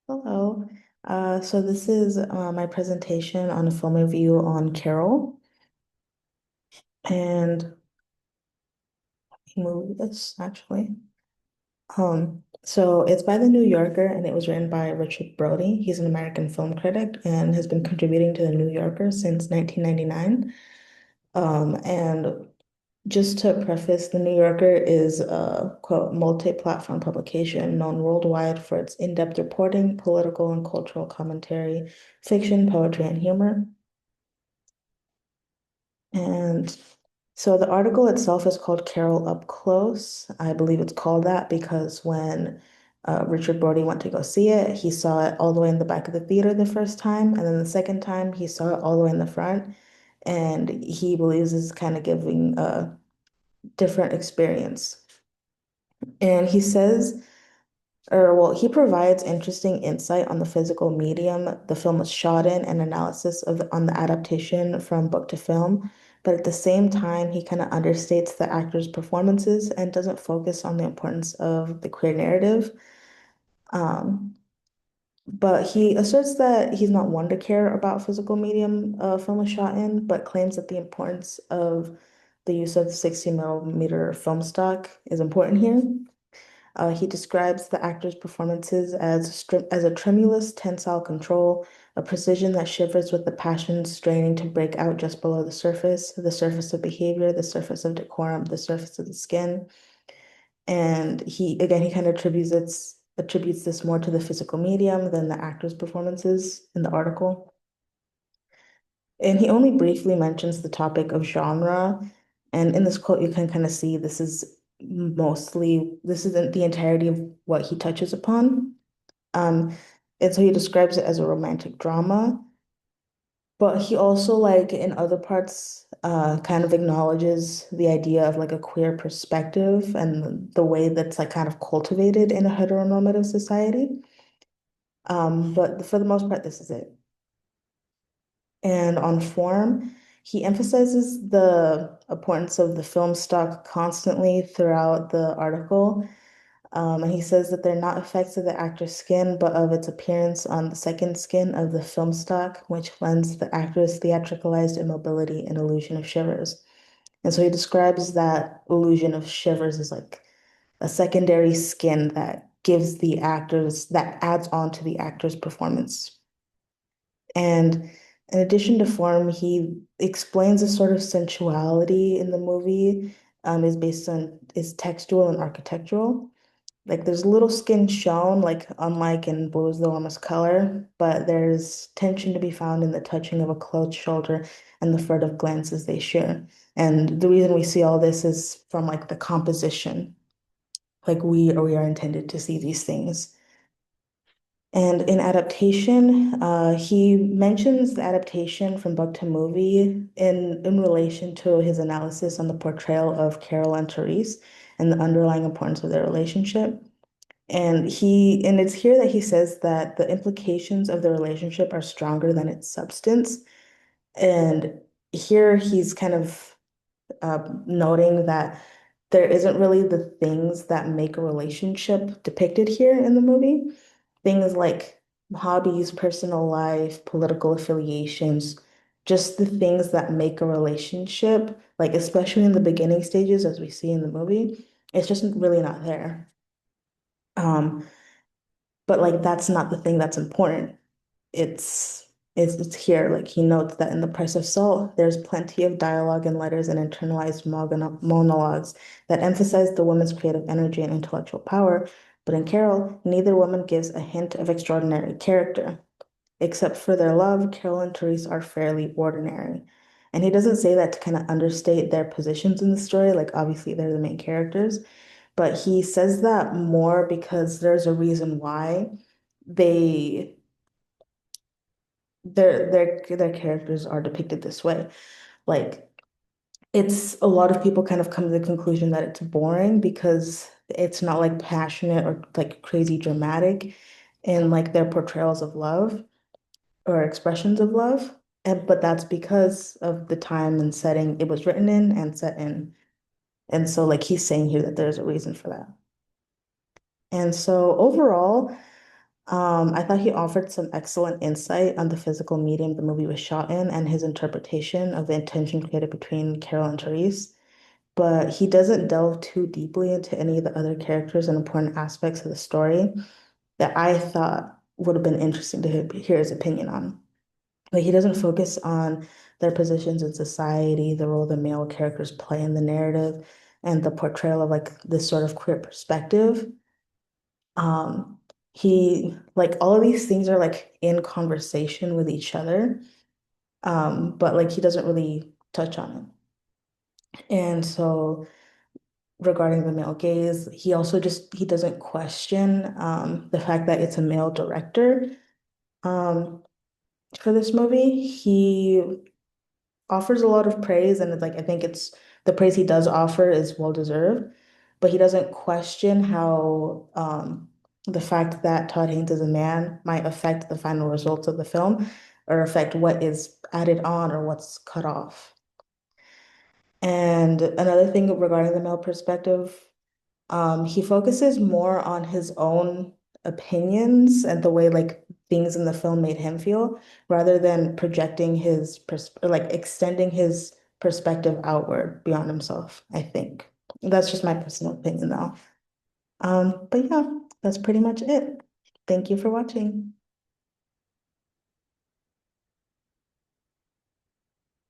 Hello. So this is my presentation on a film review on Carol, and move this actually. So it's by the New Yorker, and it was written by Richard Brody. He's an American film critic and has been contributing to the New Yorker since 1999. And just to preface, the New Yorker is a quote multi-platform publication known worldwide for its in-depth reporting, political and cultural commentary, fiction, poetry, and humor. And so the article itself is called Carol Up Close. I believe it's called that because when Richard Brody went to go see it, he saw it all the way in the back of the theater the first time, and then the second time he saw it all the way in the front. And he believes it's kind of giving a different experience. And he says, or well, he provides interesting insight on the physical medium the film was shot in and analysis on the adaptation from book to film. But at the same time, he kind of understates the actors' performances and doesn't focus on the importance of the queer narrative. Um, but he asserts that he's not one to care about physical medium film was shot in, but claims that the importance of the use of 60 millimeter film stock is important here. He describes the actor's performances as a tremulous, tensile control, a precision that shivers with the passion straining to break out just below the surface of behavior, the surface of decorum, the surface of the skin. And he kind of attributes this more to the physical medium than the actor's performances in the article. And he only briefly mentions the topic of genre. And in this quote, you can kind of see this isn't the entirety of what he touches upon. Um, and so he describes it as a romantic drama, but he also, like in other parts, kind of acknowledges the idea of like a queer perspective and the way that's like kind of cultivated in a heteronormative society. But for the most part, this is it. And on form, he emphasizes the importance of the film stock constantly throughout the article. And he says that they're not effects of the actor's skin, but of its appearance on the second skin of the film stock, which lends the actor's theatricalized immobility an illusion of shivers. And so he describes that illusion of shivers as like a secondary skin that adds on to the actor's performance. And in addition to form, he explains a sort of sensuality in the movie, is textual and architectural. Like there's little skin shown, like unlike in Blue is the Warmest Color, but there's tension to be found in the touching of a clothed shoulder and the furtive glances they share. And the reason we see all this is from like the composition. Like we are intended to see these things. And in adaptation, he mentions the adaptation from book to movie in relation to his analysis on the portrayal of Carol and Therese and the underlying importance of their relationship. And it's here that he says that the implications of the relationship are stronger than its substance. And here he's kind of noting that there isn't really the things that make a relationship depicted here in the movie. Things like hobbies, personal life, political affiliations, just the things that make a relationship, like especially in the beginning stages, as we see in the movie, it's just really not there. Um, but like that's not the thing that's important. It's it's here. Like he notes that in The Price of Salt, there's plenty of dialogue and letters and internalized monologues that emphasize the woman's creative energy and intellectual power. But in Carol, neither woman gives a hint of extraordinary character. Except for their love, Carol and Therese are fairly ordinary. And he doesn't say that to kind of understate their positions in the story. Like obviously they're the main characters, but he says that more because there's a reason why they their characters are depicted this way. Like it's a lot of people kind of come to the conclusion that it's boring because it's not like passionate or like crazy dramatic in like their portrayals of love or expressions of love. And but that's because of the time and setting it was written in and set in. And so like he's saying here that there's a reason for that. And so overall, I thought he offered some excellent insight on the physical medium the movie was shot in and his interpretation of the intention created between Carol and Therese. But he doesn't delve too deeply into any of the other characters and important aspects of the story that I thought would have been interesting to hear his opinion on. Like he doesn't focus on their positions in society, the role the male characters play in the narrative, and the portrayal of like this sort of queer perspective. He like all of these things are like in conversation with each other, but like he doesn't really touch on it. And so regarding the male gaze, he also just he doesn't question the fact that it's a male director. Um, for this movie, he offers a lot of praise, and it's like I think it's the praise he does offer is well deserved, but he doesn't question how the fact that Todd Haynes is a man might affect the final results of the film or affect what is added on or what's cut off. And another thing regarding the male perspective, he focuses more on his own opinions and the way like things in the film made him feel, rather than projecting his pers or, like extending his perspective outward beyond himself, I think. That's just my personal opinion though. But yeah, that's pretty much it. Thank you for watching.